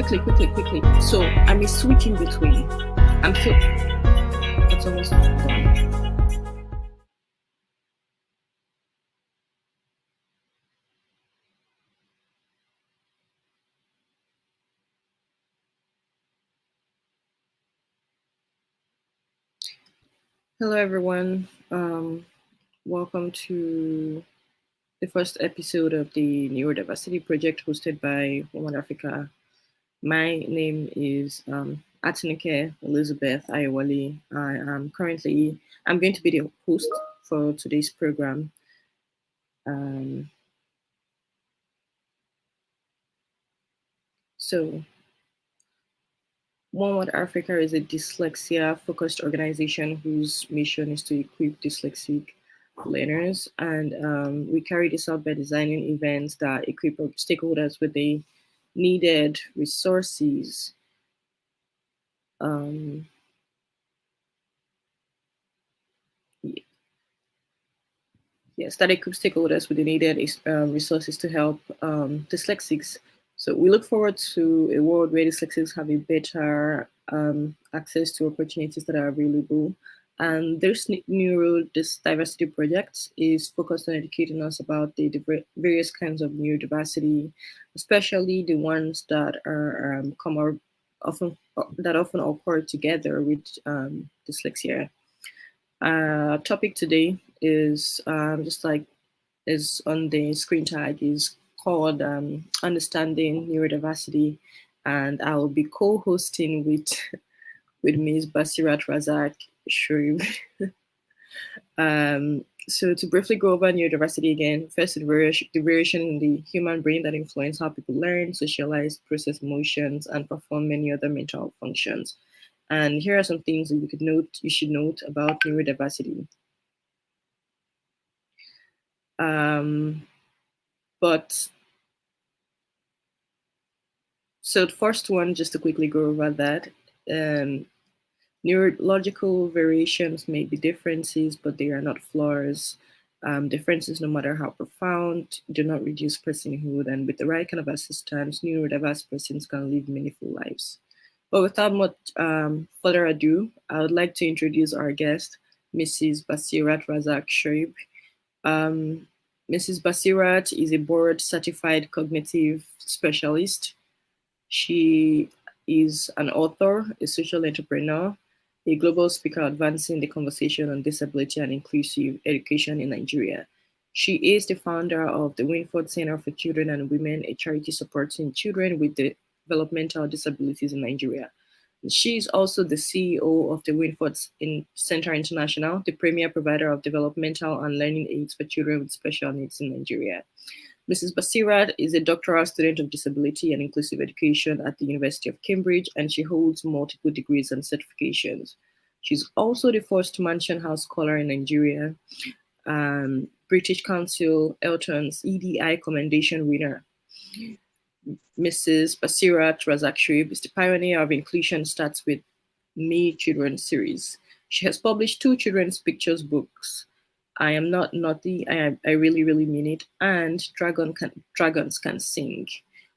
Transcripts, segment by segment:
quickly. So I may switch in between. I'm so it's almost done. Hello everyone. Welcome to the first episode of the Neurodiversity project hosted by Women Africa. My name is Atinuke Elizabeth Ayowole. I'm going to be the host for today's program. So One World Africa is a dyslexia-focused organization whose mission is to equip dyslexic learners, and we carry this out by designing events that equip stakeholders with the needed resources. Yes, that equips stakeholders with the needed resources to help dyslexics. So we look forward to a world where dyslexics have a better access to opportunities that are available. And this Neurodiversity project is focused on educating us about the various kinds of neurodiversity, especially the ones that are often occur together with dyslexia. Topic today is just like is on the screen tag, is called Understanding Neurodiversity, and I will be co-hosting with Mrs Basirat Razaq-Shuaib. So to briefly go over neurodiversity again, first the variation in the human brain that influence how people learn, socialize, process emotions, and perform many other mental functions. And here are some things that you should note about neurodiversity. So the first one, just to quickly go over that, neurological variations may be differences, but they are not flaws. Differences, no matter how profound, do not reduce personhood, and with the right kind of assistance, neurodiverse persons can live meaningful lives. But without much further ado, I would like to introduce our guest, Mrs. Basirat Razaq-Shuaib. Mrs. Basirat is a board-certified cognitive specialist. She is an author, a social entrepreneur, a global speaker advancing the conversation on disability and inclusive education in Nigeria. She is the founder of the Winford Center for Children and Women, a charity supporting children with developmental disabilities in Nigeria. She is also the CEO of the Winford Center International, the premier provider of developmental and learning aids for children with special needs in Nigeria. Mrs. Basirat is a doctoral student of disability and inclusive education at the University of Cambridge, and she holds multiple degrees and certifications. She's also the first Mansion House Scholar in Nigeria, British Council Elton's EDI Commendation winner. Mrs. Basirat Razaq-Shuaib is the pioneer of Inclusion Starts With Me children's series. She has published 2 children's pictures books, I Am Not Naughty, I Really, Really Mean It, and Dragons Can Sing,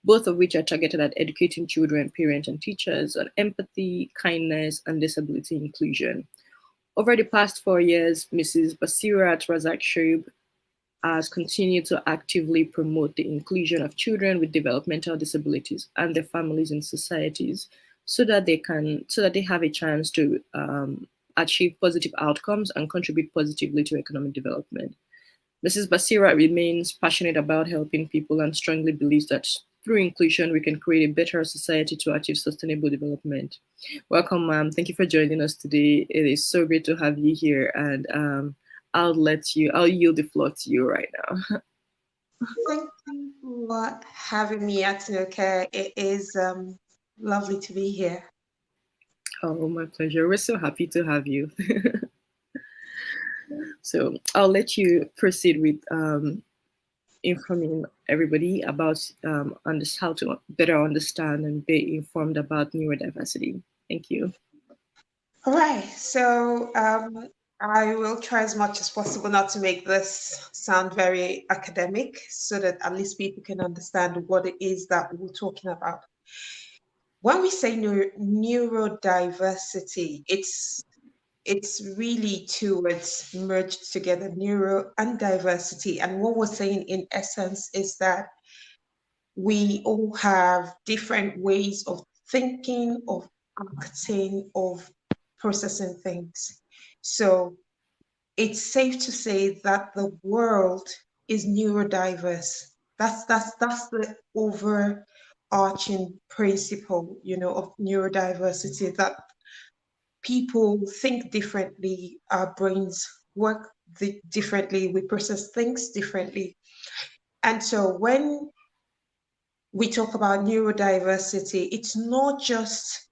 both of which are targeted at educating children, parents, and teachers on empathy, kindness, and disability inclusion. Over the past 4 years, Mrs. Basirat Razaq-Shuaib has continued to actively promote the inclusion of children with developmental disabilities and their families in societies, so that they have a chance to achieve positive outcomes and contribute positively to economic development. Mrs. Basirat remains passionate about helping people and strongly believes that through inclusion, we can create a better society to achieve sustainable development. Welcome, ma'am. Thank you for joining us today. It is so great to have you here, and I'll yield the floor to you right now. Thank you for having me, Atinuke. It is lovely to be here. Oh, my pleasure. We're so happy to have you. So I'll let you proceed with informing everybody about how to better understand and be informed about neurodiversity. Thank you. All right. So I will try as much as possible not to make this sound very academic, so that at least people can understand what it is that we're talking about. when we say neurodiversity, it's really two words merged together, neuro and diversity. And what we're saying in essence is that we all have different ways of thinking, of acting, of processing things. So it's safe to say that the world is neurodiverse. That's the overarching principle, of neurodiversity, that people think differently, our brains work differently, we process things differently. And so when we talk about neurodiversity, it's not just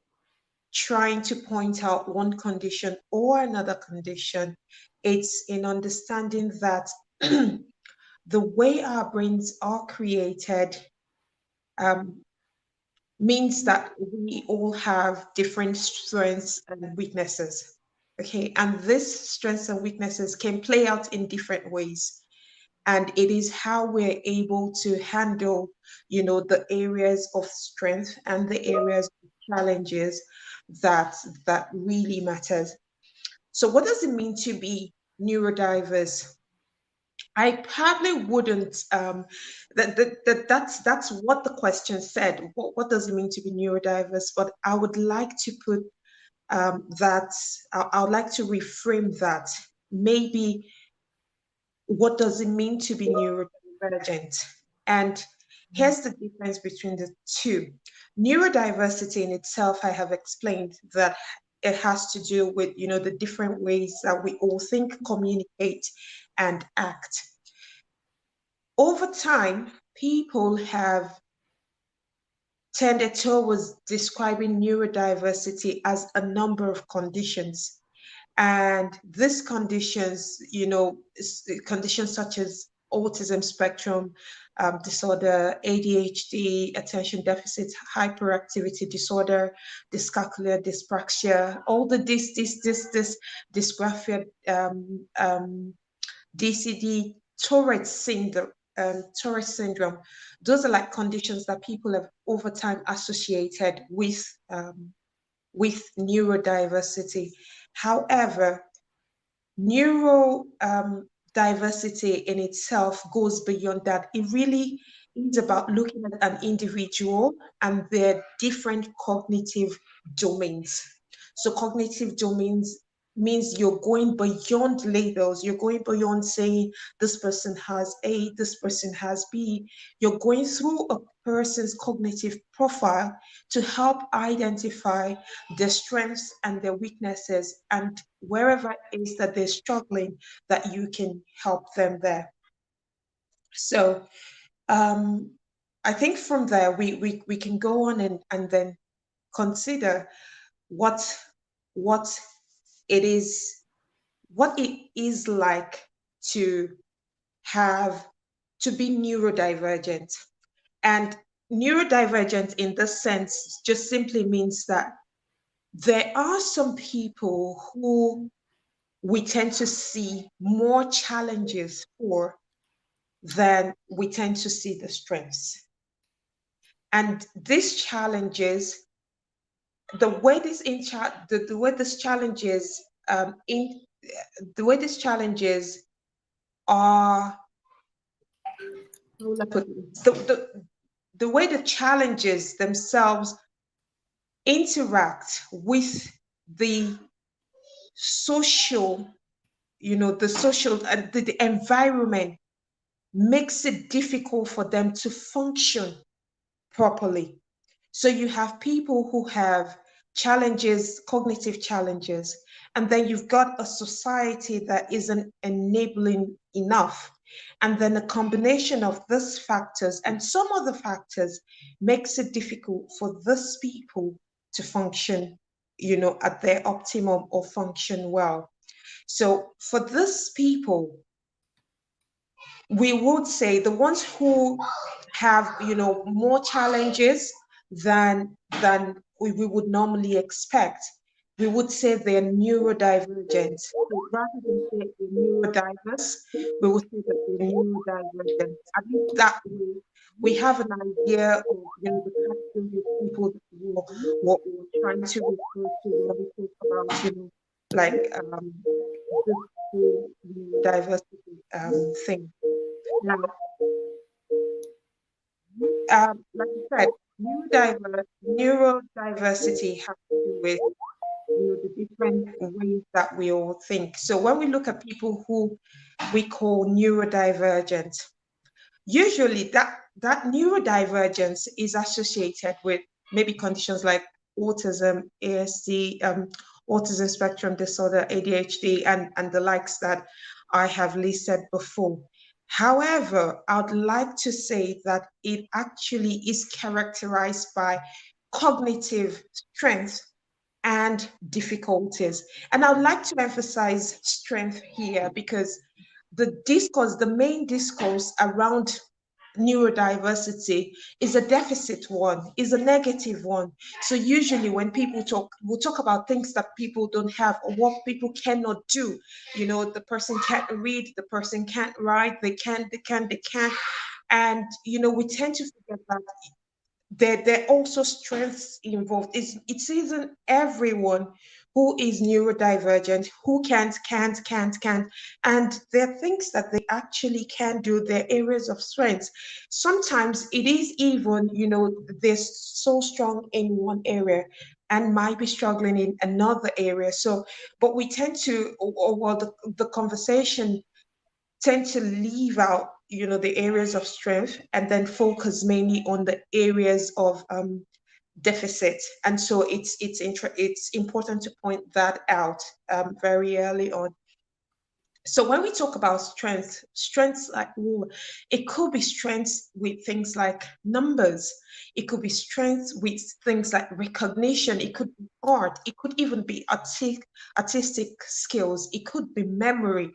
trying to point out one condition or another condition. It's in understanding that the way our brains are created means that we all have different strengths and weaknesses. Okay, and these strengths and weaknesses can play out in different ways. And it is how we're able to handle, the areas of strength and the areas of challenges that really matters. So what does it mean to be neurodiverse? I probably wouldn't. That's what the question said. What does it mean to be neurodiverse? But I would like to put that. I would like to reframe that. Maybe what does it mean to be neurodivergent? And here's the difference between the two. Neurodiversity in itself, I have explained that it has to do with, the different ways that we all think, communicate, and act. Over time, people have tended towards describing neurodiversity as a number of conditions. And these conditions, conditions such as autism spectrum disorder, ADHD, attention deficit hyperactivity disorder, dyscalculia, dyspraxia, all the this dysgraphia, DCD, Tourette syndrome. Those are like conditions that people have over time associated with neurodiversity. However, neurodiversity in itself goes beyond that. It really is about looking at an individual and their different cognitive domains. So cognitive domains means you're going beyond labels. You're going beyond saying this person has A, this person has B. You're going through a person's cognitive profile to help identify their strengths and their weaknesses, and wherever it is that they're struggling, that you can help them there. So I think from there we can go on and then consider what it is like to be neurodivergent. And neurodivergent in this sense just simply means that there are some people who we tend to see more challenges for than we tend to see the strengths. And these challenges, the way these challenges are, the way the challenges themselves interact with the social, the environment makes it difficult for them to function properly. So you have people who have challenges, cognitive challenges, and then you've got a society that isn't enabling enough. And then a combination of these factors and some other factors makes it difficult for these people to function, at their optimum or function well. So for these people, we would say the ones who have, more challenges than we would normally expect, we would say they're neurodivergent. So rather than say they're neurodiverse, we would say that they're neurodivergent. At least that way, we have an idea of the category of people that we're trying to refer to when we talk about like this whole neurodiversity thing. Now, like I said, neurodiversity has to do with the different ways that we all think. So when we look at people who we call neurodivergent, usually that neurodivergence is associated with maybe conditions like autism, ASD, autism spectrum disorder, ADHD, and the likes that I have listed before. However, I'd like to say that it actually is characterized by cognitive strength and difficulties. And I'd like to emphasize strength here because the main discourse around neurodiversity is a deficit one, is a negative one. So usually when people talk, we'll talk about things that people don't have or what people cannot do. The person can't read, the person can't write, they can't. And, we tend to forget that there are also strengths involved. It isn't everyone who is neurodivergent who can't. And there are things that they actually can do, their areas of strength. Sometimes it is even, they're so strong in one area and might be struggling in another area. So, but we tend to, or the conversation tend to leave out the areas of strength and then focus mainly on the areas of deficit. And so it's important to point that out very early on. So when we talk about strengths like it could be strengths with things like numbers. It could be strengths with things like recognition. It could be art. It could even be artistic skills. It could be memory.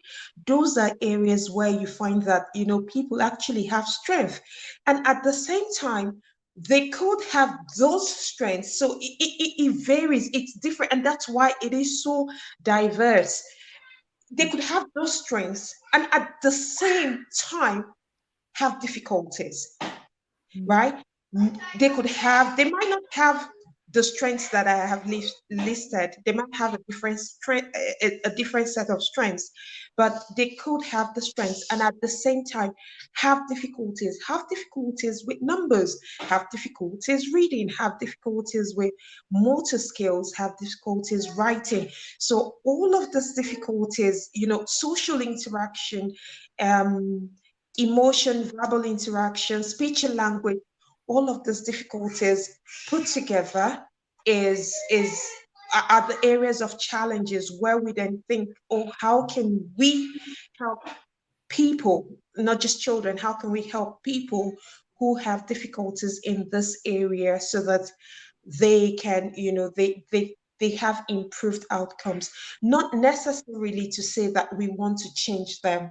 Those are areas where you find that, people actually have strength. And at the same time, they could have those strengths. So it varies. It's different. And that's why it is so diverse. They could have those strengths and at the same time have difficulties, right? They might not have the strengths that I have listed. They might have a different strength, a different set of strengths, but they could have the strengths and at the same time have difficulties with numbers, have difficulties reading, have difficulties with motor skills, have difficulties writing. So all of these difficulties, social interaction, emotion, verbal interaction, speech and language, all of these difficulties put together are the areas of challenges where we then think, oh, how can we help people, not just children, how can we help people who have difficulties in this area so that they can, they have improved outcomes, not necessarily to say that we want to change them,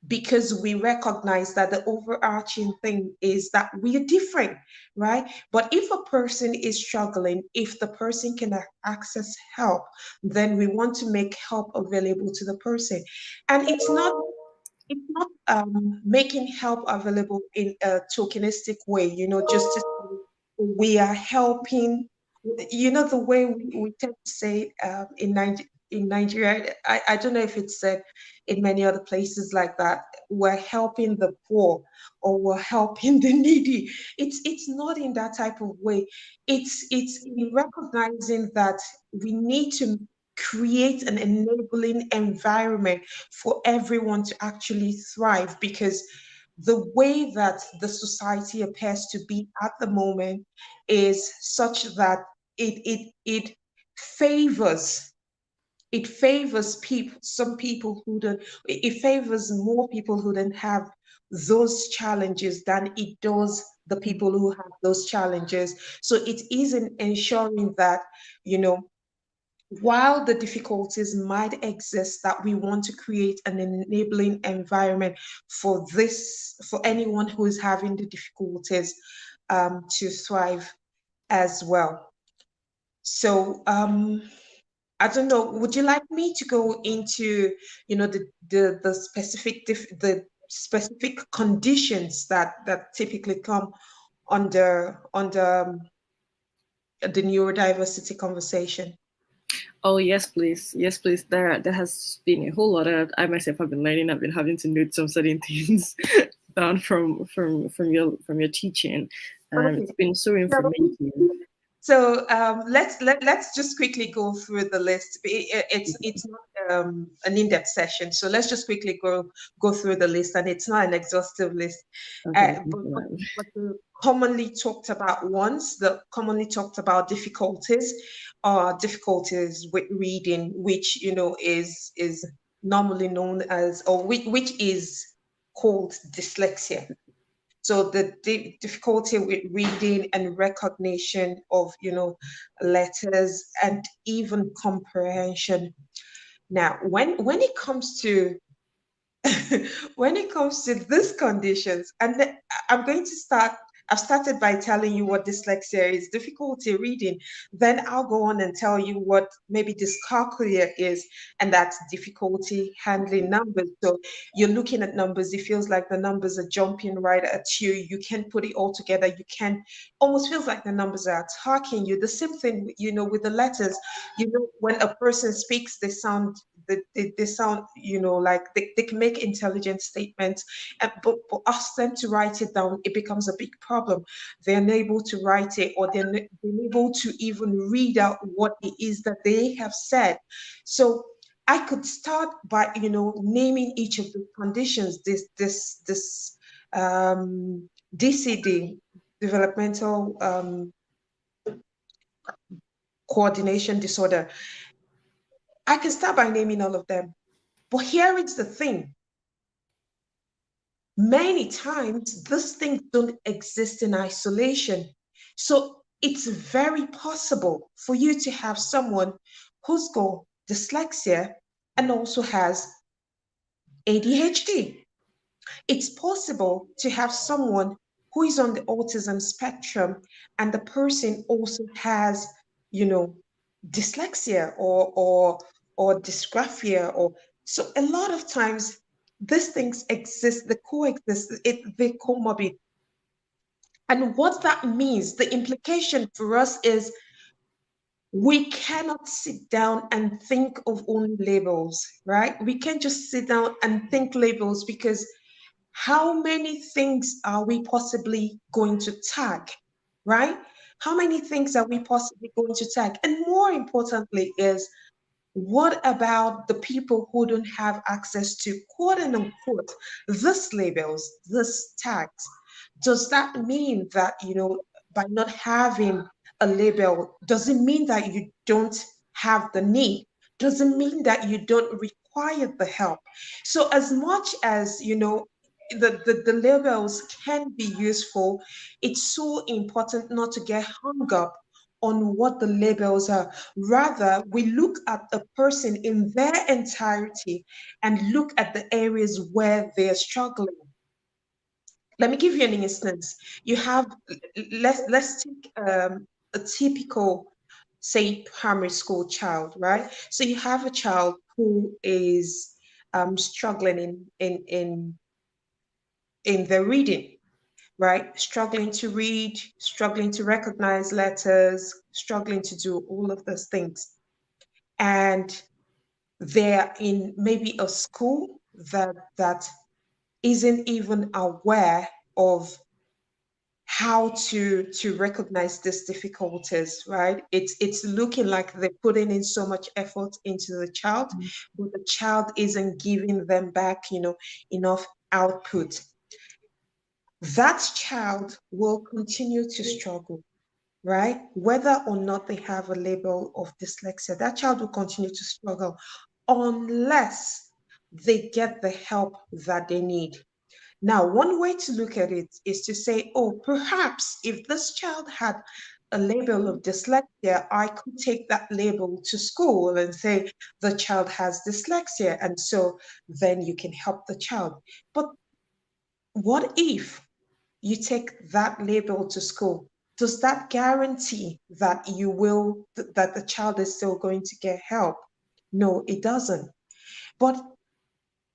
because we recognize that the overarching thing is that we are different, right? But if a person is struggling, if the person can access help, then we want to make help available to the person. And it's not making help available in a tokenistic way, just to say we are helping, the way we tend to say in Nigeria, I don't know if it's said in many other places like that, we're helping the poor or we're helping the needy. It's not in that type of way. It's in recognizing that we need to create an enabling environment for everyone to actually thrive, because the way that the society appears to be at the moment is such that it favors people, some people who don't, it favors more people who don't have those challenges than it does the people who have those challenges. So it is in ensuring that, while the difficulties might exist, that we want to create an enabling environment for anyone who is having the difficulties to thrive as well. So I don't know. Would you like me to go into, the specific conditions that typically come under the neurodiversity conversation? Oh yes, please. Yes, please. There has been a whole lot of I myself have been learning. I've been having to note some certain things down from your teaching. Okay. It's been so So informative. So let's just quickly go through the list. It's not an in-depth session, so let's just quickly go through the list, and it's not an exhaustive list. Okay. But the commonly talked about ones, the commonly talked about difficulties are difficulties with reading, which is normally known as, or which is called dyslexia. So the difficulty with reading and recognition of, letters and even comprehension. Now, when it comes to when it comes to these conditions, and I'm going to start. I've started by telling you what dyslexia is, difficulty reading. Then I'll go on and tell you what maybe dyscalculia is, and that's difficulty handling numbers. So you're looking at numbers, it feels like the numbers are jumping right at you. You can't put it all together. You can almost feels like the numbers are attacking you. The same thing, with the letters. When a person speaks, they sound, like they can make intelligent statements, but for ask them to write it down, it becomes a big problem. They're unable to write it, or they're unable to even read out what it is that they have said. So I could start by, naming each of the conditions, this DCD, developmental coordination disorder. I can start by naming all of them. But here is the thing. Many times, these things don't exist in isolation. So it's very possible for you to have someone who's got dyslexia and also has ADHD. It's possible to have someone who is on the autism spectrum and the person also has, you know, dyslexia or dysgraphia, or so a lot of times these things exist, they coexist, they comorbid. And what that means, the implication for us is we cannot sit down and think of only labels, right? We can't just sit down and think labels, because how many things are we possibly going to tag, right? How many things are we possibly going to tag? And more importantly is, what about the people who don't have access to, quote unquote, these labels, these tags? Does that mean that, by not having a label, does it mean that you don't have the need? Does it mean that you don't require the help? So as much as, the labels can be useful, it's so important not to get hung up on what the labels are. Rather, we look at the person in their entirety and look at the areas where they're struggling. Let me give you an instance. You have, let's take a typical, say, primary school child, right? So you have a child who is struggling in their reading, right? Struggling to read, struggling to recognize letters, struggling to do all of those things. And they're in maybe a school that isn't even aware of how to recognize these difficulties, right? It's looking like they're putting in so much effort into the child, but the child isn't giving them back, enough output. That child will continue to struggle, right? Whether or not they have a label of dyslexia, that child will continue to struggle unless they get the help that they need. Now, one way to look at it is to say, oh, perhaps if this child had a label of dyslexia, I could take that label to school and say the child has dyslexia, and so then you can help the child. But what if you take that label to school does that guarantee that that the child is still going to get help? No, it doesn't. But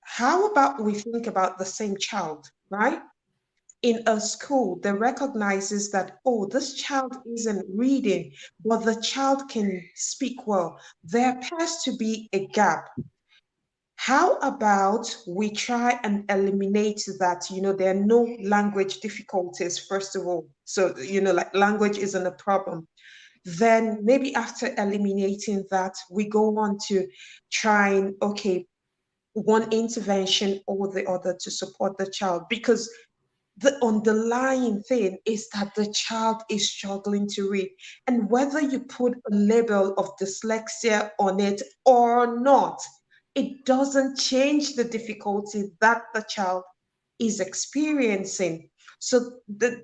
how about we think about the same child, right? In a school that recognizes that, oh, this child isn't reading, but the child can speak well. There appears to be a gap. How about we try and eliminate that? There are no language difficulties, first of all. So, like language isn't a problem. Then maybe after eliminating that, we go on to trying, okay, one intervention or the other to support the child, because the underlying thing is that the child is struggling to read. And whether you put a label of dyslexia on it or not, it doesn't change the difficulty that the child is experiencing. So this,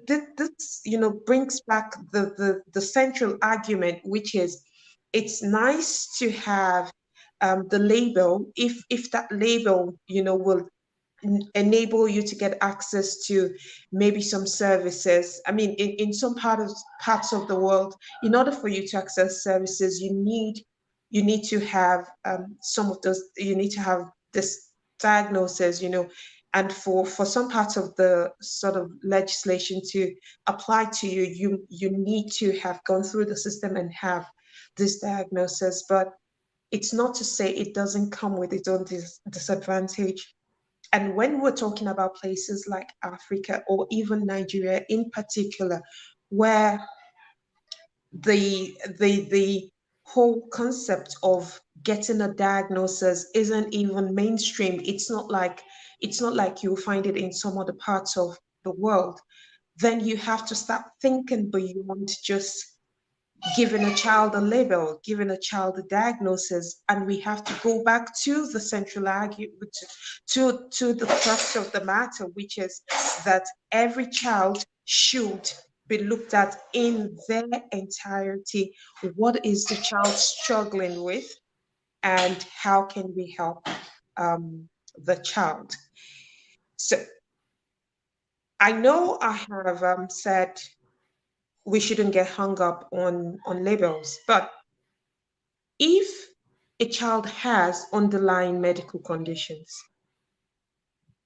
brings back the central argument, which is it's nice to have the label if that label, will enable you to get access to maybe some services. I mean, in some parts of the world, in order for you to access services, you need to have some of those. You need to have this diagnosis, and for some parts of the sort of legislation to apply to you, you need to have gone through the system and have this diagnosis. But it's not to say it doesn't come with its own disadvantage. And when we're talking about places like Africa or even Nigeria in particular, where the whole concept of getting a diagnosis isn't even mainstream, it's not like you'll find it in some other parts of the world, then you have to start thinking beyond just giving a child a label, giving a child a diagnosis, and we have to go back to the central argument, to the crux of the matter, which is that every child should be looked at in their entirety. What is the child struggling with, and how can we help the child? So I know I have said we shouldn't get hung up on labels, but if a child has underlying medical conditions,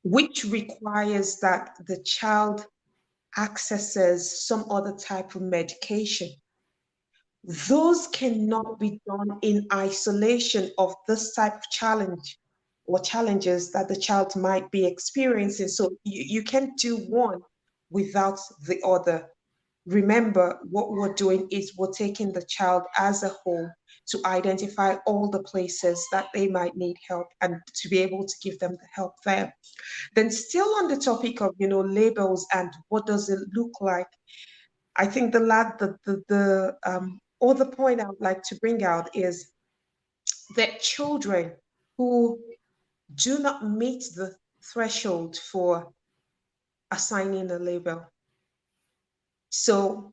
which requires that the child accesses some other type of medication, those cannot be done in isolation of this type of challenge or challenges that the child might be experiencing. So you can't do one without the other. Remember, what we're doing is we're taking the child as a whole to identify all the places that they might need help and to be able to give them the help there. Then still on the topic of, labels and what does it look like, I think the other point I would like to bring out is that children who do not meet the threshold for assigning a label. So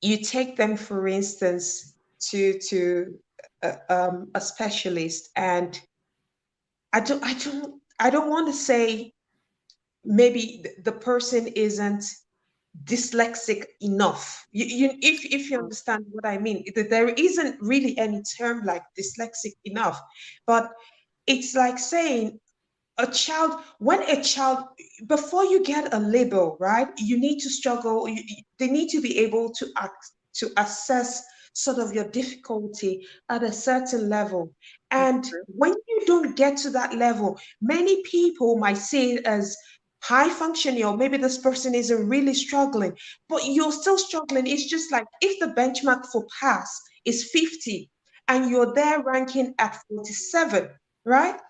you take them, for instance, to a specialist, and I don't want to say maybe the person isn't dyslexic enough. If you understand what I mean, there isn't really any term like dyslexic enough, but it's like saying when a child, before you get a label, right, you need to struggle, they need to be able to assess sort of your difficulty at a certain level. And when you don't get to that level, many people might see it as high functioning, or maybe this person isn't really struggling, but you're still struggling. It's just like if the benchmark for pass is 50 and you're there ranking at 47, right?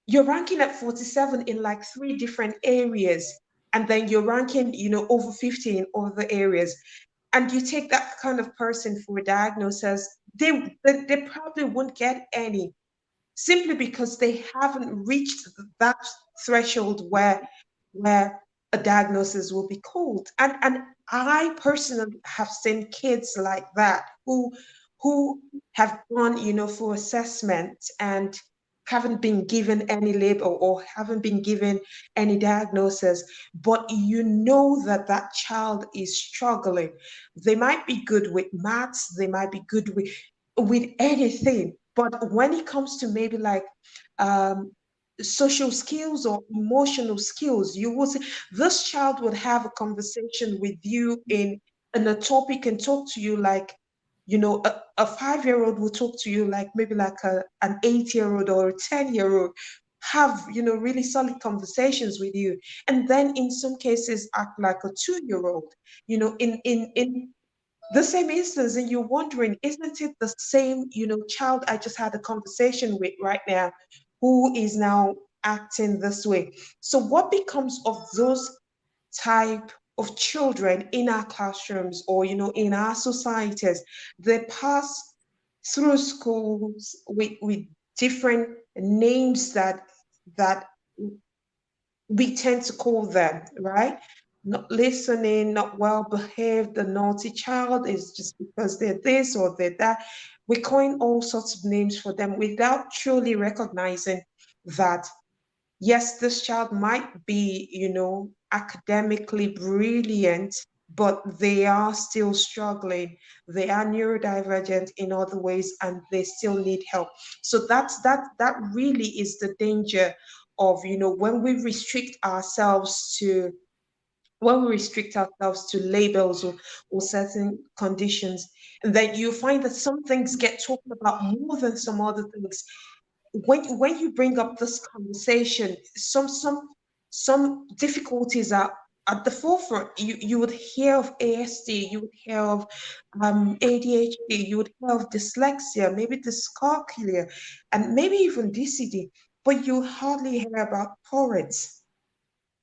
You're ranking at 47 in like three different areas, and then you're ranking, over 50 in other areas. And you take that kind of person for a diagnosis, they probably won't get any, simply because they haven't reached that threshold where a diagnosis will be called. And I personally have seen kids like that who have gone, for assessment and haven't been given any label or haven't been given any diagnosis, but you know that that child is struggling. They might be good with maths, they might be good with anything, but when it comes to maybe like um, social skills or emotional skills, you will see this child would have a conversation with you in a topic and talk to you like, you know, a 5-year-old will talk to you like maybe like an 8-year-old or a 10-year-old, have, you know, really solid conversations with you. And then in some cases act like a 2-year-old, you know, in the same instance, and you're wondering, isn't it the same, you know, child I just had a conversation with right now who is now acting this way? So what becomes of those type of children in our classrooms or, you know, in our societies? They pass through schools with different names that we tend to call them, right? Not listening, not well behaved, the naughty child is just because they're this or they're that. We coin all sorts of names for them without truly recognizing that, yes, this child might be, you know, academically brilliant, but they are still struggling. They are neurodivergent in other ways and they still need help. So that really is the danger of, you know, when we restrict ourselves to labels or certain conditions, then you find that some things get talked about more than some other things. When you bring up this conversation, some difficulties are at the forefront. You would hear of ASD, you would hear of ADHD, you would hear of dyslexia, maybe dyscalculia, and maybe even DCD, but you hardly hear about Tourette's.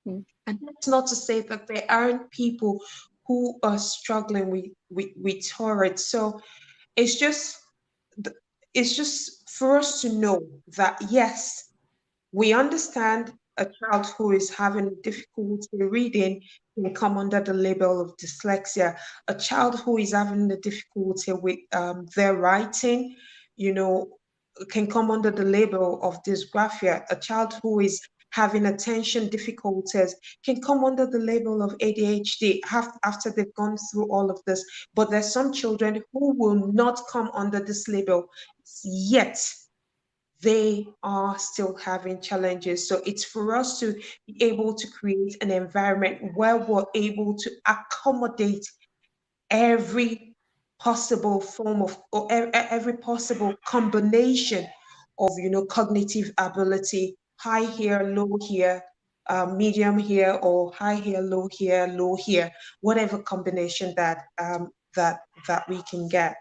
Mm. And that's not to say that there aren't people who are struggling with Tourette's. So it's just it's just for us to know that, yes, we understand a child who is having difficulty reading can come under the label of dyslexia. A child who is having the difficulty with their writing, you know, can come under the label of dysgraphia. A child who is having attention difficulties can come under the label of ADHD after they've gone through all of this. But there's some children who will not come under this label, yet they are still having challenges. So it's for us to be able to create an environment where we're able to accommodate every possible form of, or every possible combination of, you know, cognitive ability, high here, low here, medium here, or high here, low here, whatever combination that we can get.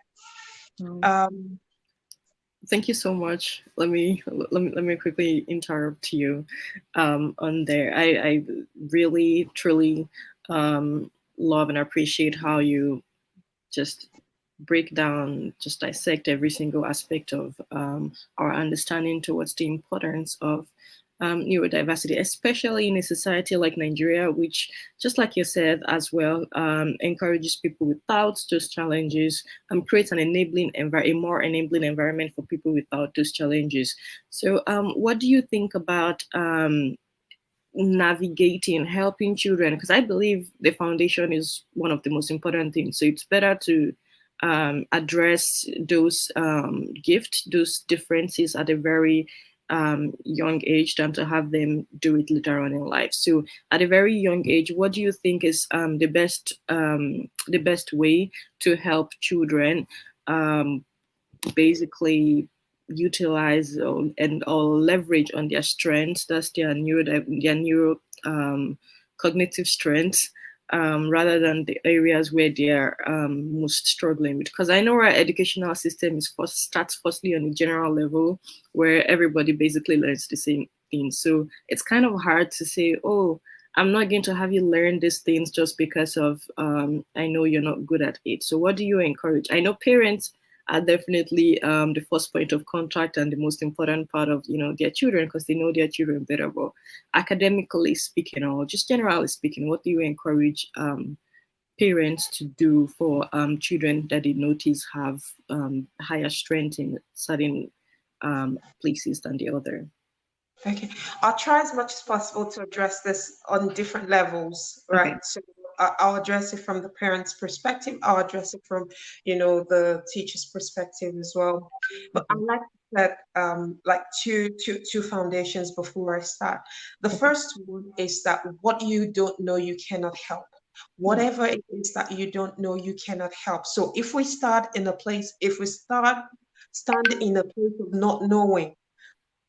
Um, Um, Thank you so much. Let me quickly interrupt you on there. I really truly love and appreciate how you just break down, just dissect every single aspect of our understanding towards the importance of neurodiversity, especially in a society like Nigeria, which, just like you said as well, encourages people without those challenges, creates an a more enabling environment for people without those challenges. So, what do you think about navigating, helping children? Because I believe the foundation is one of the most important things. So it's better to address those gifts, those differences at a very young age than to have them do it later on in life. So at a very young age, what do you think is the best way to help children basically utilize or leverage on their strengths, that's their neuro cognitive strengths, rather than the areas where they are most struggling with? Because I know our educational system starts firstly on a general level where everybody basically learns the same thing. So it's kind of hard to say, oh, I'm not going to have you learn these things just because of I know you're not good at it. So what do you encourage? I know parents are definitely the first point of contact and the most important part of their children, because they know their children better. But academically speaking, or just generally speaking, what do you encourage parents to do for children that they notice have higher strength in certain places than the other. Okay, I'll try as much as possible to address this on different levels, right? Okay. So I'll address it from the parent's perspective. I'll address it from, the teacher's perspective as well. But I Mhm. like to set like two foundations before I start. The Okay. first one is that what you don't know, you cannot help. Mm. Whatever it is that you don't know, you cannot help. So if we start in a place, if we stand in a place of not knowing,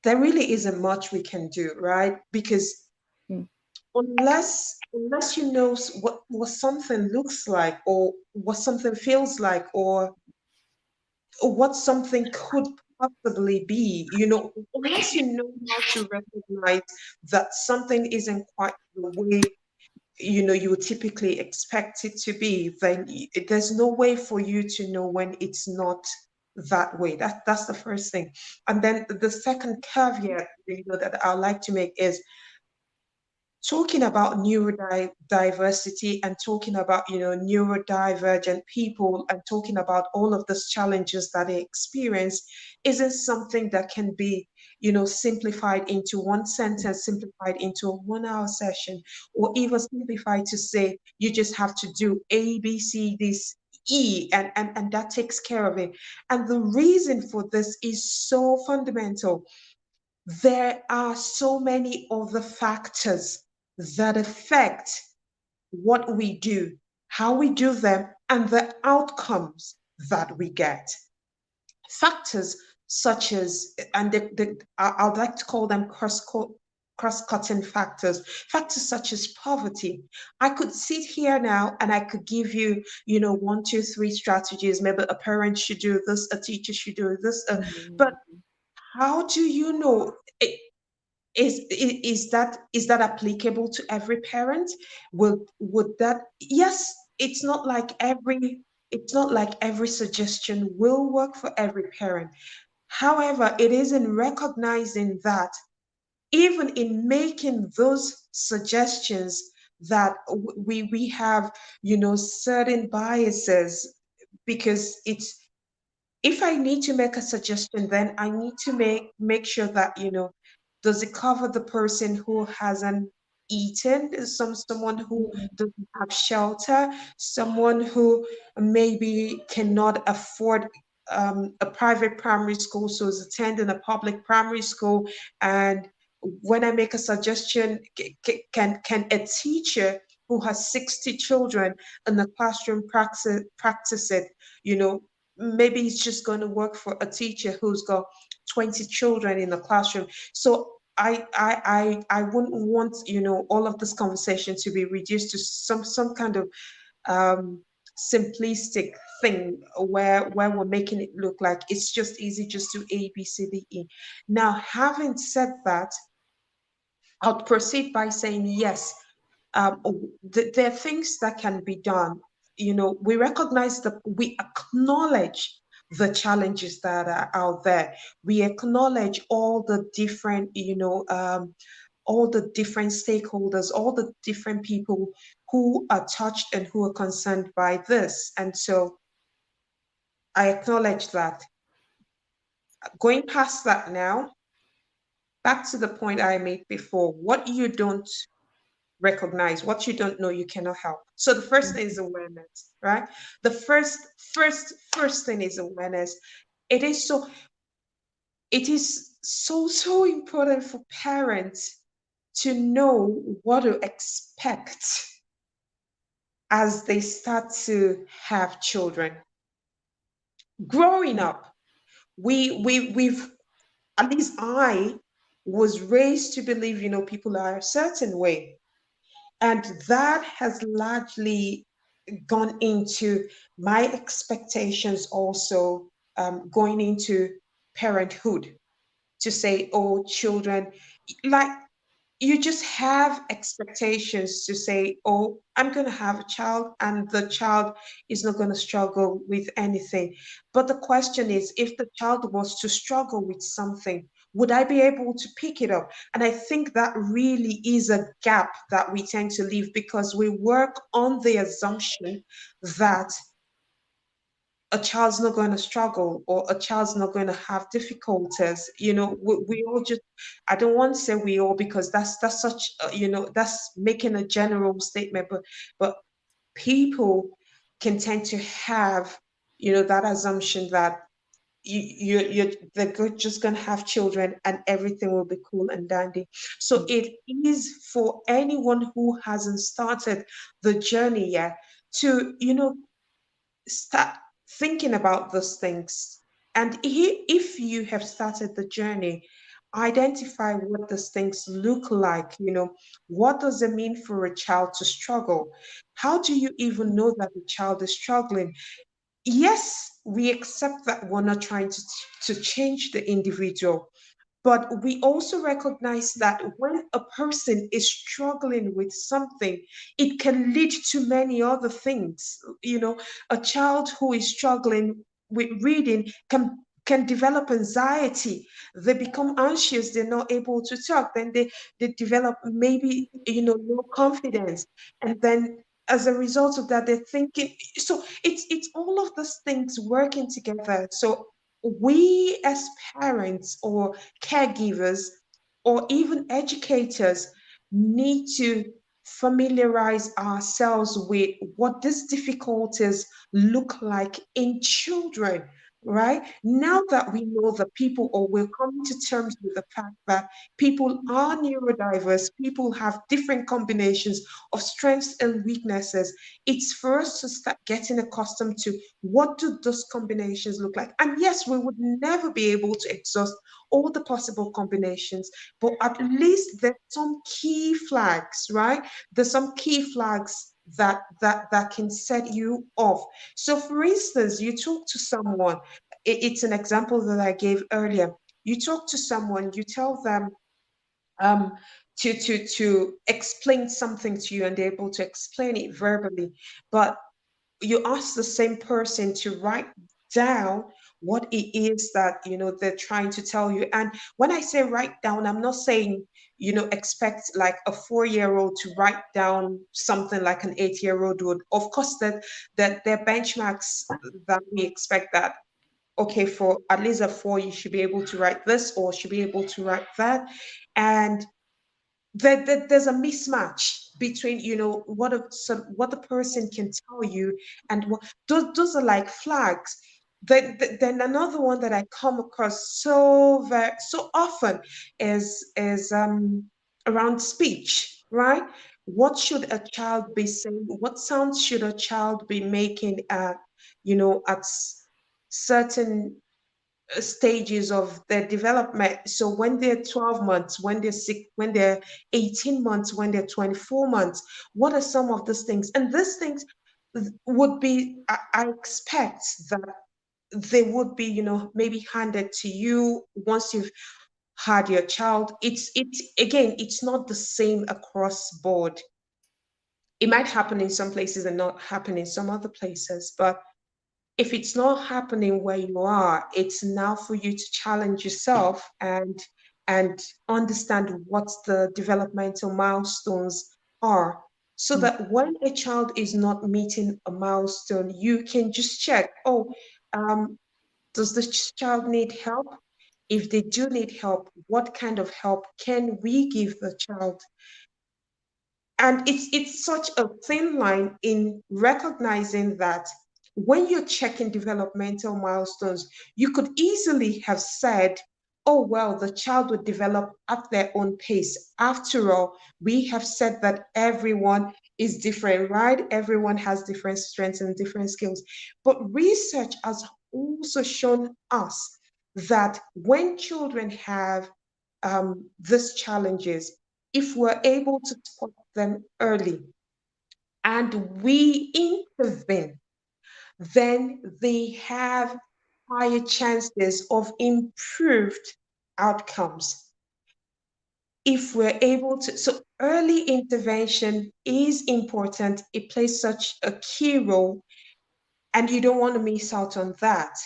there really isn't much we can do, right? Because Mm. unless you know what something looks like, or what something feels like, or what something could possibly be, unless you know how to recognize that something isn't quite the way you would typically expect it to be, then there's no way for you to know when it's not that way. That's the first thing. And then the second caveat, that I like to make is talking about neurodiversity, and talking about neurodivergent people, and talking about all of these challenges that they experience, isn't something that can be simplified into one sentence, simplified into a 1 hour session, or even simplified to say you just have to do A, B, C, this E, and that takes care of it. And the reason for this is so fundamental. There are so many other factors that affect what we do, how we do them, and the outcomes that we get. Factors such as, and I'd like to call them cross-cutting factors. Factors such as poverty. I could sit here now and I could give you, 1, 2, 3 strategies. Maybe a parent should do this, a teacher should do this, but Mm. how do you know? Is that applicable to every parent? Would that, yes, it's not like every suggestion will work for every parent. However, it is in recognizing that even in making those suggestions, that we have certain biases, because it's if I need to make a suggestion, then I need to make sure that, does it cover the person who hasn't eaten, someone who doesn't have shelter, someone who maybe cannot afford a private primary school, so is attending a public primary school. And when I make a suggestion, can a teacher who has 60 children in the classroom practice it? Maybe it's just going to work for a teacher who's got 20 children in the classroom. So I wouldn't want all of this conversation to be reduced to some kind of um, simplistic thing where we're making it look like it's just easy, just do A, B, C, D, E. Now, having said that, I'll proceed by saying yes. There are things that can be done. We recognize that, we acknowledge the challenges that are out there. We acknowledge all the different stakeholders, all the different people who are touched and who are concerned by this. And so I acknowledge that. Going past that now, back to the point I made before, what you don't recognize, what you don't know, you cannot help. So the first thing is awareness, right? The first thing is awareness. It is so important for parents to know what to expect as they start to have children. Growing up, we've, at least I was raised to believe, people are a certain way. And that has largely gone into my expectations also, going into parenthood, to say, oh, children, like, you just have expectations to say, oh, I'm going to have a child and the child is not going to struggle with anything. But the question is, if the child was to struggle with something, would I be able to pick it up? And I think that really is a gap that we tend to leave, because we work on the assumption that a child's not going to struggle or a child's not going to have difficulties. We all just, I don't want to say we all, because that's such that's making a general statement, but people can tend to have that assumption that they're just gonna have children and everything will be cool and dandy. So it is for anyone who hasn't started the journey yet to start thinking about those things. And if you have started the journey, identify what those things look like. What does it mean for a child to struggle? How do you even know that the child is struggling? Yes, we accept that we're not trying to change the individual, but we also recognize that when a person is struggling with something, it can lead to many other things. A child who is struggling with reading can develop anxiety. They become anxious, they're not able to talk, then they develop maybe low confidence. And then as a result of that, they're thinking, so it's all of those things working together. So we as parents or caregivers or even educators need to familiarize ourselves with what these difficulties look like in children, right? Now that we know that people, or we're coming to terms with the fact that people are neurodiverse, people have different combinations of strengths and weaknesses, it's for us to start getting accustomed to what do those combinations look like. And yes, we would never be able to exhaust all the possible combinations, but at least there's some key flags, right? There's some key flags that can set you off. So for instance, you talk to someone, it's an example that I gave earlier. You talk to someone, you tell them um, to explain something to you, and they're able to explain it verbally, but you ask the same person to write down what it is that they're trying to tell you. And when I say write down, I'm not saying expect like a 4-year-old to write down something like an 8-year-old would. Of course, that there are benchmarks that we expect that, okay, for at least a 4, you should be able to write this or should be able to write that. And there's a mismatch between what the person can tell you and what those are like flags. Then another one that I come across so often is around speech, right? What should a child be saying? What sounds should a child be making at at certain stages of their development? So when they're 12 months, when they're sick, when they're 18 months, when they're 24 months, what are some of these things? And these things would be, I expect that they would be, maybe handed to you once you've had your child. It's again, it's not the same across board. It might happen in some places and not happen in some other places, but if it's not happening where you are, it's now for you to challenge yourself and understand what the developmental milestones are, so that when a child is not meeting a milestone, you can just check, oh, does the child need help? If they do need help, what kind of help can we give the child? And it's such a thin line in recognizing that when you're checking developmental milestones, you could easily have said, oh, well, the child would develop at their own pace. After all, we have said that everyone is different, right? Everyone has different strengths and different skills. But research has also shown us that when children have these challenges, if we're able to spot them early and we intervene, then they have higher chances of improved outcomes. If we're able to, so early intervention is important. It plays such a key role, and you don't want to miss out on that.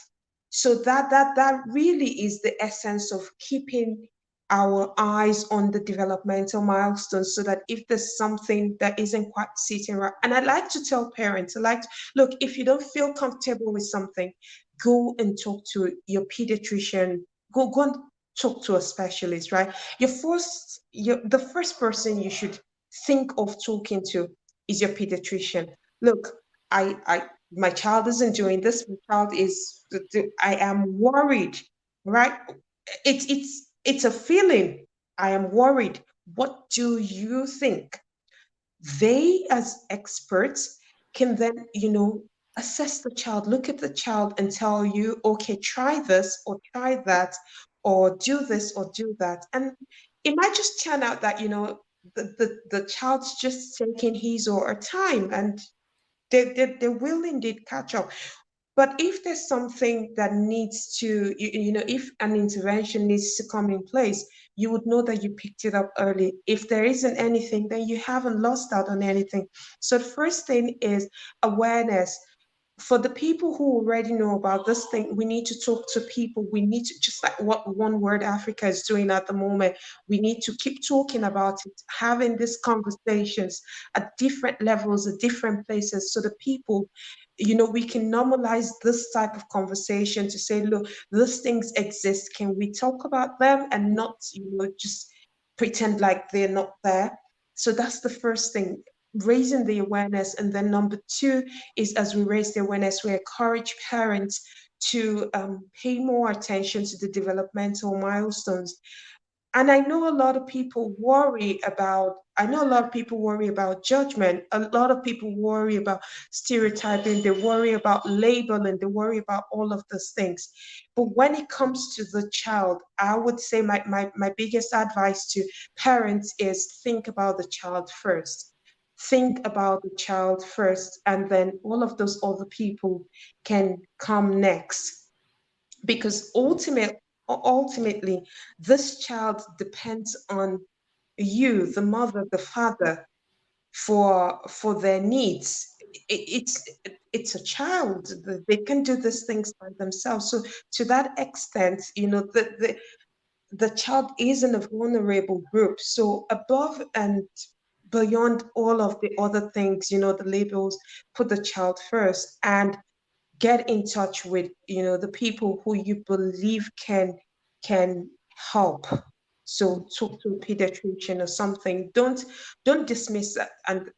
So that really is the essence of keeping our eyes on the developmental milestones so that if there's something that isn't quite sitting right, and I like to tell parents, I like to, look, if you don't feel comfortable with something, go and talk to your pediatrician, go and talk to a specialist, right? The first person you should think of talking to is your pediatrician. Look, my child isn't doing this. My child is, I am worried, right? It's a feeling. I am worried. What do you think? They, as experts, can then, assess the child, look at the child and tell you, okay, try this or try that, or do this or do that. And it might just turn out that, the child's just taking his or her time, and they will indeed catch up. But if there's something that needs to, if an intervention needs to come in place, you would know that you picked it up early. If there isn't anything, then you haven't lost out on anything. So the first thing is awareness. For the people who already know about this thing, we need to talk to people. We need to, just like what One Word Africa is doing at the moment, we need to keep talking about it, having these conversations at different levels, at different places, so the people, we can normalize this type of conversation to say, look, these things exist. Can we talk about them and not, just pretend like they're not there? So that's the first thing, raising the awareness. And then number two is, as we raise the awareness, we encourage parents to pay more attention to the developmental milestones. And I know a lot of people worry about, judgment. A lot of people worry about stereotyping. They worry about labeling. They worry about all of those things. But when it comes to the child, I would say my biggest advice to parents is think about the child first. Think about the child first, and then all of those other people can come next, because ultimately this child depends on you, the mother, the father, for their needs. It's a child. They can do these things by themselves. So to that extent, the child is in a vulnerable group. So above and beyond all of the other things, the labels, put the child first and get in touch with, the people who you believe can help. So talk to a pediatrician or something. Don't dismiss that. And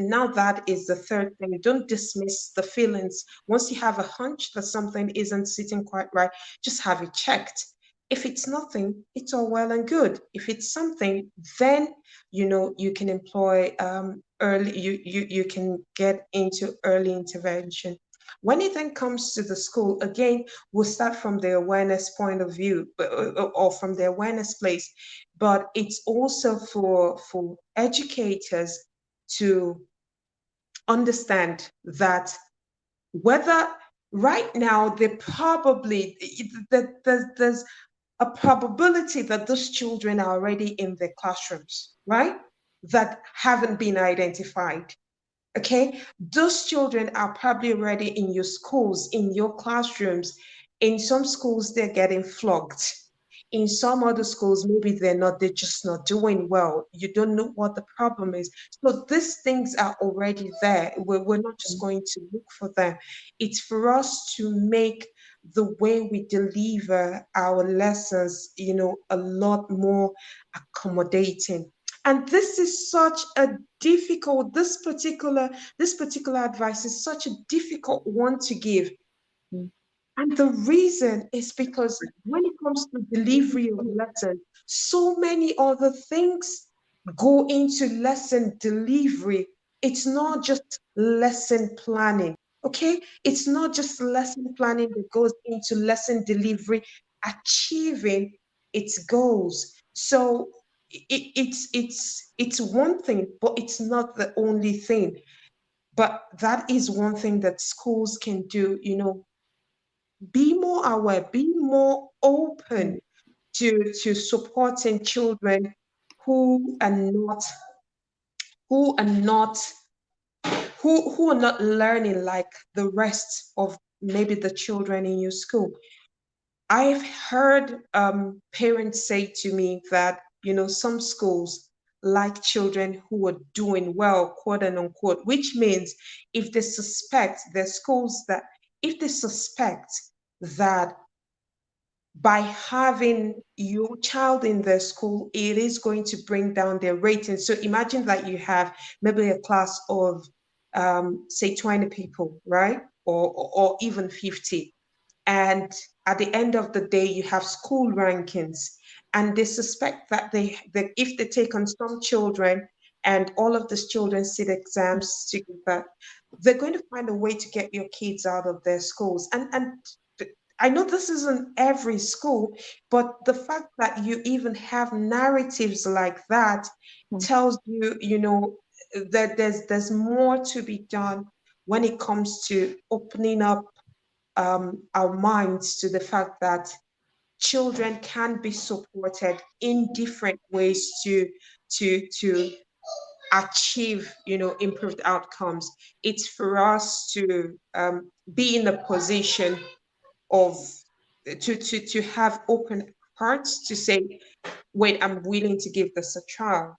now that is the third thing. Don't dismiss the feelings. Once you have a hunch that something isn't sitting quite right, just have it checked. If it's nothing, it's all well and good. If it's something, then you can employ early. You can get into early intervention. When it then comes to the school, again, we'll start from the awareness point of view, or from the awareness place, but it's also for educators to understand that whether right now they probably there's a probability that those children are already in their classrooms, right? That haven't been identified. Okay, those children are probably already in your schools, in your classrooms. In some schools, they're getting flogged. In some other schools, maybe they're just not doing well. You don't know what the problem is. So these things are already there. We're not just going to look for them. It's for us to make the way we deliver our lessons, a lot more accommodating. And this is such a difficult, this particular advice is such a difficult one to give. Mm. And the reason is because when it comes to delivery of lessons, so many other things go into lesson delivery. It's not just lesson planning, okay? It's not just lesson planning that goes into lesson delivery, achieving its goals. So it's one thing, but it's not the only thing. But that is one thing that schools can do, be more aware, be more open to supporting children who are not who are not who are not learning like the rest of maybe the children in your school. I've heard parents say to me that, some schools like children who are doing well, quote and unquote, which means if they suspect, there's schools that if they suspect that by having your child in their school, it is going to bring down their rating. So imagine that you have maybe a class of, say, 20 people, right? Or even 50. And at the end of the day, you have school rankings. And they suspect that that if they take on some children and all of these children sit exams together, they're going to find a way to get your kids out of their schools. And I know this isn't every school, but the fact that you even have narratives like that tells you, that there's more to be done when it comes to opening up our minds to the fact that children can be supported in different ways to achieve, improved outcomes. It's for us to be in a position of to have open hearts to say, wait, I'm willing to give this a try.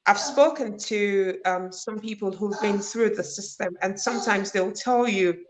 I've spoken to some people who've been through the system, and sometimes they'll tell you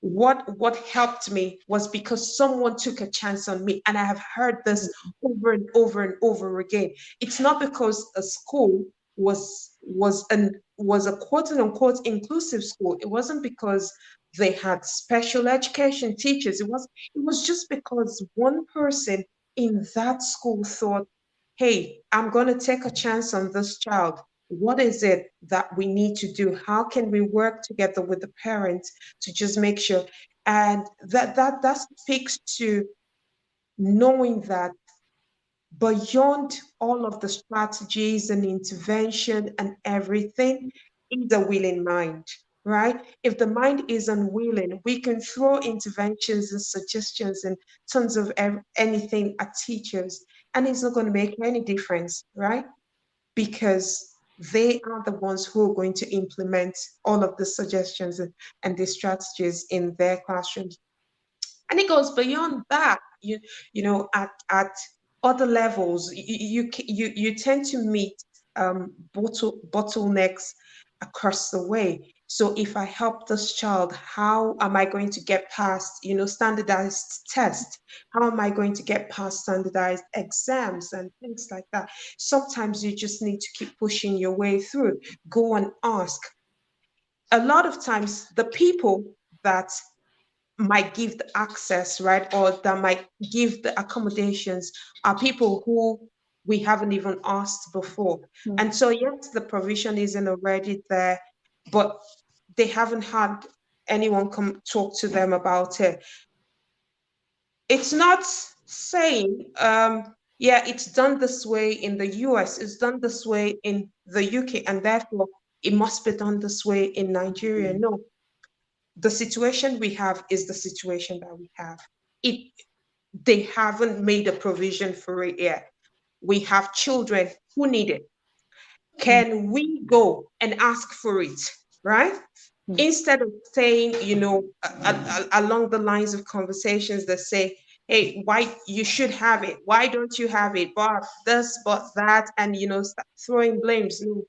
what helped me was because someone took a chance on me. And I have heard this over and over and over again. It's not because a school was a quote unquote inclusive school. It wasn't because they had special education teachers. It was just because one person in that school thought, hey, I'm going to take a chance on this child. What is it that we need to do? How can we work together with the parents to just make sure? And that speaks to knowing that beyond all of the strategies and intervention and everything is a willing mind, right? If the mind is unwilling, we can throw interventions and suggestions and tons of anything at teachers, and it's not going to make any difference, right? Because they are the ones who are going to implement all of the suggestions and the strategies in their classrooms. And it goes beyond that. At other levels, you tend to meet bottlenecks across the way. So if I help this child, how am I going to get past, standardized tests? How am I going to get past standardized exams and things like that? Sometimes you just need to keep pushing your way through. Go and ask. A lot of times, the people that might give the access, right, or that might give the accommodations are people who we haven't even asked before. And so, yes, the provision isn't already there, but they haven't had anyone come talk to them about it. It's not saying, yeah, it's done this way in the US, it's done this way in the UK, and therefore it must be done this way in Nigeria. No, the situation we have is the situation that we have. They haven't made a provision for it yet. We have children who need it. Can we go and ask for it, right? Instead of saying, along the lines of conversations that say, hey, why you should have it, why don't you have it, but this, but that, and start throwing blames. No,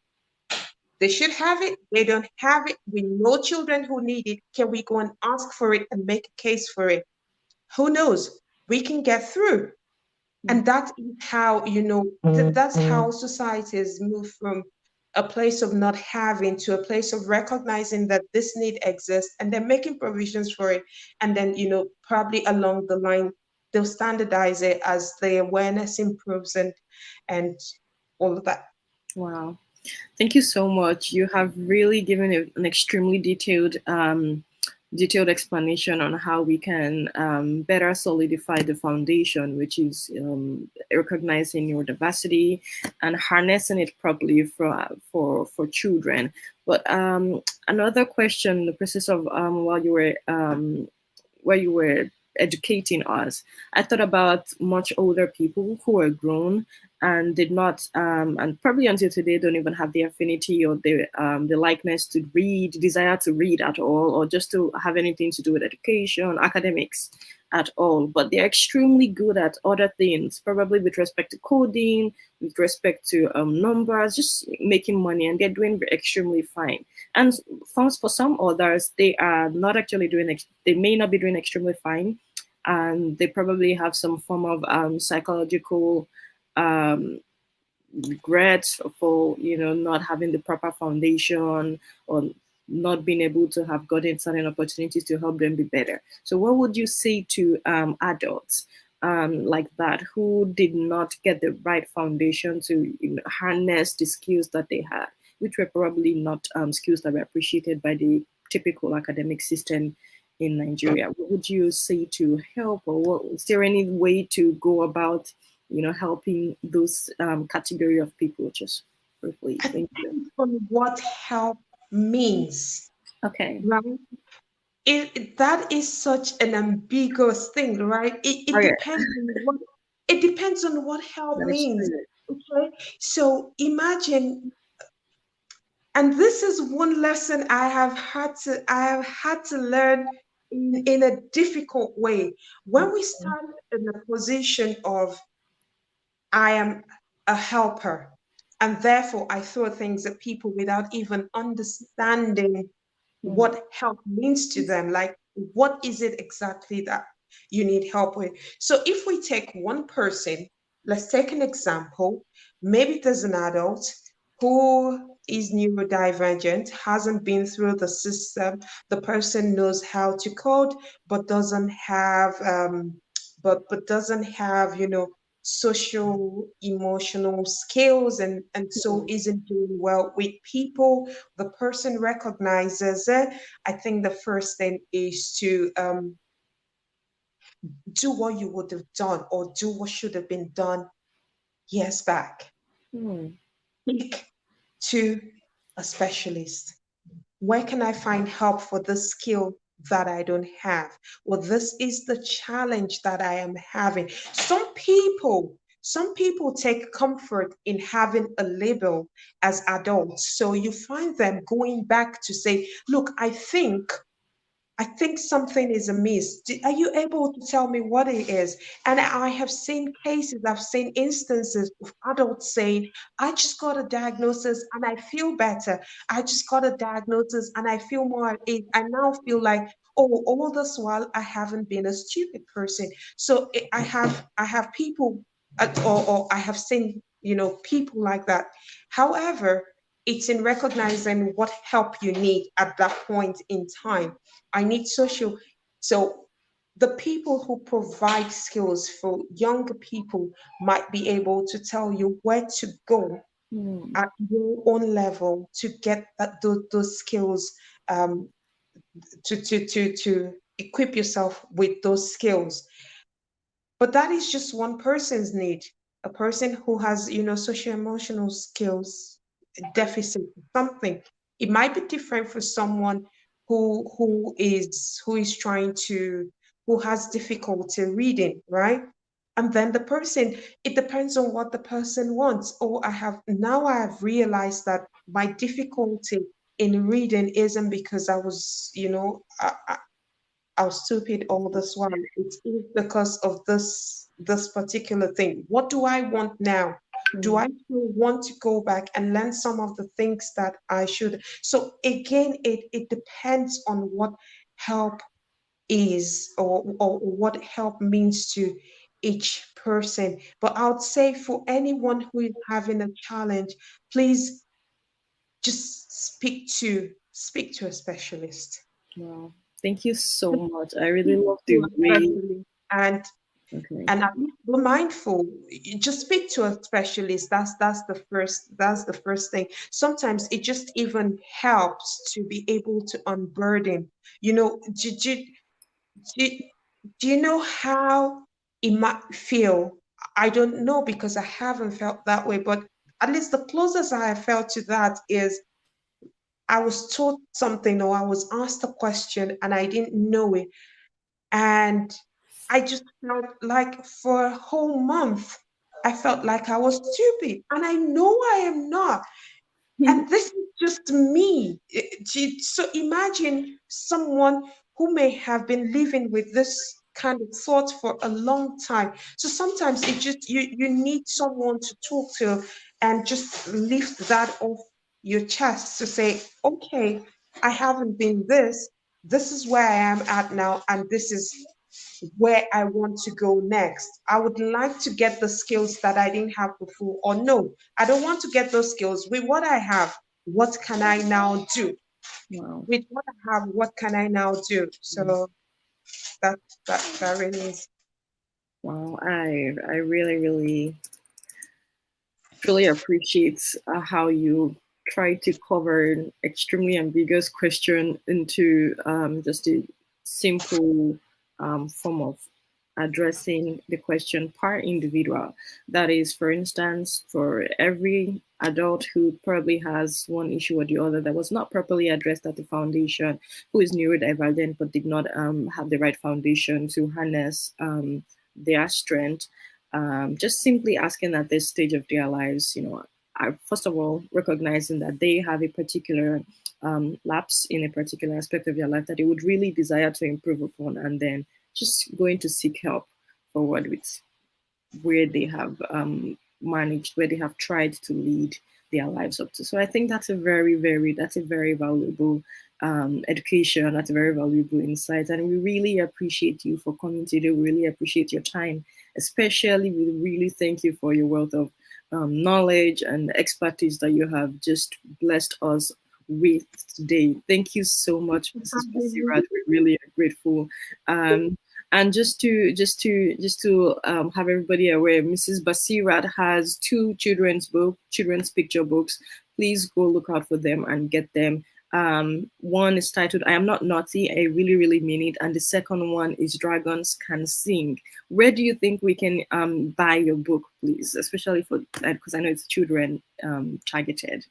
they should have it. They don't have it. We know children who need it. Can we go and ask for it and make a case for it? Who knows? We can get through. And that is how, that's how societies move from a place of not having to a place of recognizing that this need exists and then making provisions for it. And then, probably along the line, they'll standardize it as the awareness improves and all of that. Wow. Thank you so much. You have really given an extremely detailed explanation on how we can better solidify the foundation, which is recognizing neurodiversity and harnessing it properly for children. But another question, the process of while you were educating us, I thought about much older people who are grown and did not, and probably until today don't even have the affinity or the likeness to read, desire to read at all, or just to have anything to do with education, academics. at all, but they're extremely good at other things, probably with respect to coding, with respect to numbers, just making money, and they're doing extremely fine. And for some others, they are not actually doing, they may not be doing extremely fine, and they probably have some form of psychological um, regrets for not having the proper foundation, or not being able to have gotten certain opportunities to help them be better. So what would you say to adults like that, who did not get the right foundation to harness the skills that they had, which were probably not skills that were appreciated by the typical academic system in Nigeria? What would you say to help, or is there any way to go about helping those category of people? Just briefly. I Thank you. think on what help means, Okay. right? That is such an ambiguous thing, right? Oh yeah, It depends on what help that is means. true. Okay. So imagine, and this is one lesson I have had to learn in a difficult way. When we stand in a position of I am a helper, and therefore I throw things at people without even understanding Mm, what help means to them. Like, what is it exactly that you need help with? So, if we take one person, let's take an example. Maybe there's an adult who is neurodivergent, hasn't been through the system. The person knows how to code, but doesn't have, but doesn't have, social emotional skills, and so mm, isn't doing well with people. The person recognizes it. I think the first thing is to do what you would have done or do what should have been done years back. mm, Speak to a specialist. Where can I find help for this skill that I don't have? Well, this is the challenge that I am having. Some people take comfort in having a label as adults. So you find them going back to say, look, I think something is amiss. Are you able to tell me what it is? And I have seen cases, I've seen instances of adults saying, I just got a diagnosis and I feel better. I just got a diagnosis and I feel more at ease. I now feel like, oh, all this while I haven't been a stupid person. So I have people, or I have seen, people like that. However, it's in recognizing what help you need at that point in time. I need social. So the people who provide skills for younger people might be able to tell you where to go mm, at your own level to get those skills, um, to equip yourself with those skills. But that is just one person's need. A person who has, social emotional skills deficit, something. It might be different for someone who is trying to who has difficulty reading, right? And then the person, it depends on what the person wants. Oh, I have realized that my difficulty in reading isn't because I was stupid all this while. It is because of this particular thing. What do I want now? Do mm, I still want to go back and learn some of the things that I should? So again, it depends on what help is, or what help means to each person. But I would say for anyone who is having a challenge, please just speak to a specialist. wow. Thank you so much. I really love To the a way. specialist. And Okay. and at least be mindful. You just speak to a specialist. That's the first thing. Sometimes it just even helps to be able to unburden. Do you know how it might feel? I don't know because I haven't felt that way, but at least the closest I have felt to that is I was taught something, or I was asked a question and I didn't know it. And I just felt like for a whole month, I felt like I was stupid. And I know I am not. And this is just me. So imagine someone who may have been living with this kind of thought for a long time. So sometimes it just, you need someone to talk to and just lift that off your chest to say, okay, I haven't been this. This is where I am at now, and this is where I want to go next. I would like to get the skills that I didn't have before, or no, I don't want to get those skills. With what I have, what can I now do? Wow. With what I have, what can I now do? So that really is. Wow. I really, really truly appreciate how you try to cover an extremely ambiguous question into just a simple form of addressing the question per individual. That is, for instance, for every adult who probably has one issue or the other that was not properly addressed at the foundation, who is neurodivergent but did not have the right foundation to harness their strength, just simply asking at this stage of their lives, first of all, recognizing that they have a particular lapse in a particular aspect of their life that they would really desire to improve upon, and then just going to seek help forward with where they have managed, where they have tried to lead their lives up to. So I think that's a very valuable education. That's a very valuable insight, and we really appreciate you for coming today. We really appreciate your time, especially. We really thank you for your wealth of knowledge and expertise that you have just blessed us with today. Thank you so much, Mrs. Basirat. We're really grateful. And just to have everybody aware, Mrs. Basirat has two children's picture books. Please go look out for them and get them. One is titled "I Am Not Naughty, I Really Really Mean It," and the second one is "Dragons Can Sing." Where do you think we can buy your book, please, especially for because I know it's children targeted?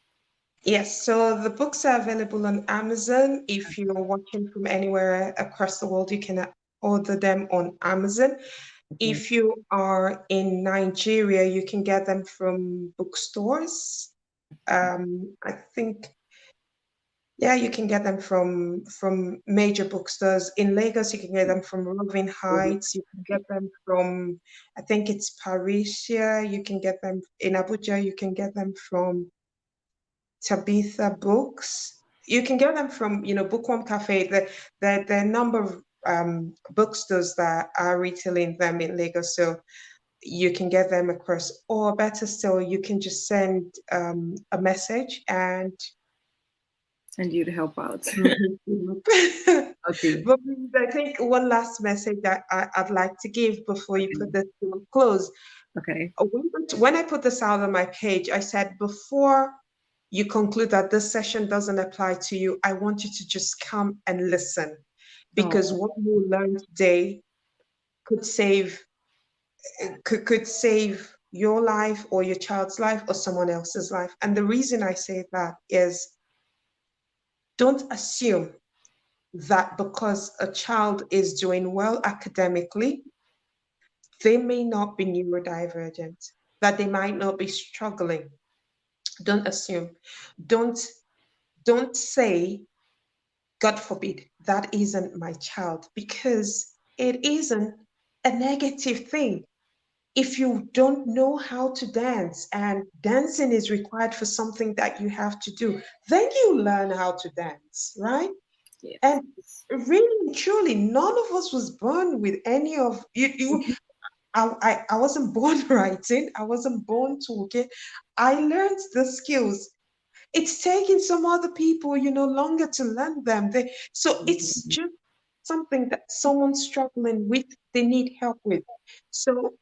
Yes, so the books are available on Amazon. If you're watching from anywhere across the world, you can order them on Amazon. Okay. If you are in Nigeria, you can get them from bookstores. I think, yeah, you can get them from major bookstores. In Lagos, you can get them from Roving Heights. You can get them from, I think it's Parisia. You can get them in Abuja. You can get them from Tabitha Books. You can get them from, Bookworm Cafe. The number of bookstores that are retailing them in Lagos, so you can get them across. Or better still, you can just send a message and you'd help out. Okay. But I think one last message that I'd like to give before you put this to a close. Okay. When I put this out on my page, I said, before you conclude that this session doesn't apply to you, I want you to just come and listen, because what you learn today could save your life or your child's life or someone else's life. And the reason I say that is, don't assume that because a child is doing well academically, they may not be neurodivergent, that they might not be struggling. Don't assume. Don't say, God forbid, that isn't my child, because it isn't a negative thing. If you don't know how to dance and dancing is required for something that you have to do, then you learn how to dance, right? Yes. And really, truly, none of us was born with any of you. I wasn't born writing. I wasn't born talking. I learned the skills. It's taking some other people, longer to learn them. So it's just something that someone's struggling with, they need help with. So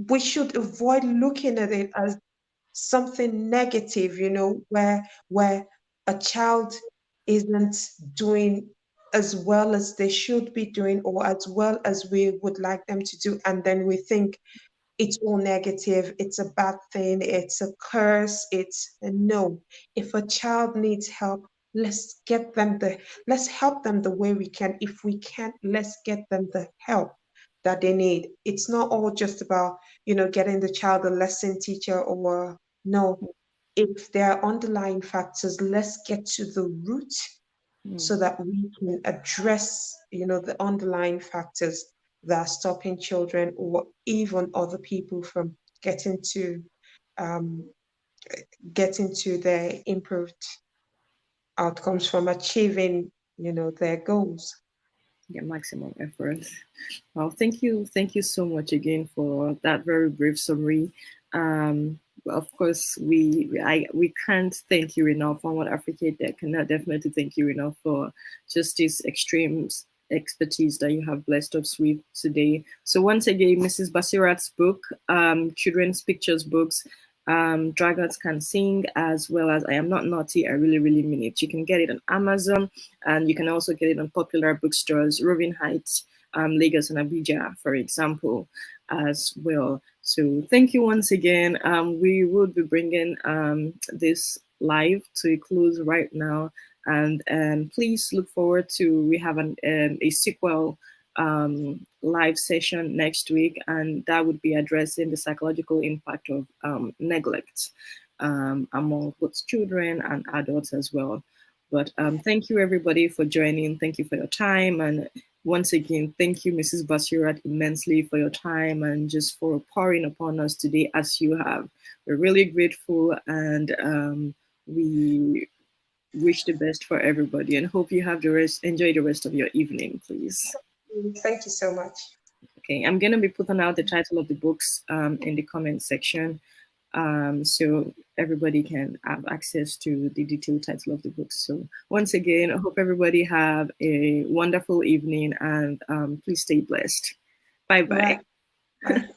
we should avoid looking at it as something negative, where a child isn't doing as well as they should be doing, or as well as we would like them to do. And then we think it's all negative, it's a bad thing, it's a curse, it's a no. If a child needs help, let's help them the way we can. If we can't, let's get them the help that they need. It's not all just about, getting the child a lesson teacher, or no. If there are underlying factors, let's get to the root so that we can address, the underlying factors. that are stopping children or even other people from getting to um, their improved outcomes, from achieving, their goals. Yeah, maximum effort. Well, thank you so much again for that very brief summary. Of course, we can't thank you enough on what Africa Tech cannot definitely thank you enough for just this extreme expertise that you have blessed us with today. So once again, Mrs. Basirat's book, children's pictures books, Dragons Can Sing, as well as I Am Not Naughty, I Really, Really Mean It. You can get it on Amazon, and you can also get it on popular bookstores, Roving Heights, Lagos and Abuja, for example, as well. So thank you once again. We will be bringing this live to a close right now, and please look forward to, we have a sequel live session next week, and that would be addressing the psychological impact of neglect among both children and adults as well. But thank you everybody for joining. Thank you for your time, and once again, thank you, Mrs. Basirat, immensely for your time and just for pouring upon us today as you have. We're really grateful, and we wish the best for everybody, and hope you have enjoy the rest of your evening, please. Thank you so much. Okay, I'm gonna be putting out the title of the books in the comment section, so everybody can have access to the detailed title of the books. So once again, I hope everybody have a wonderful evening, and please stay blessed. Bye bye. Bye. Bye.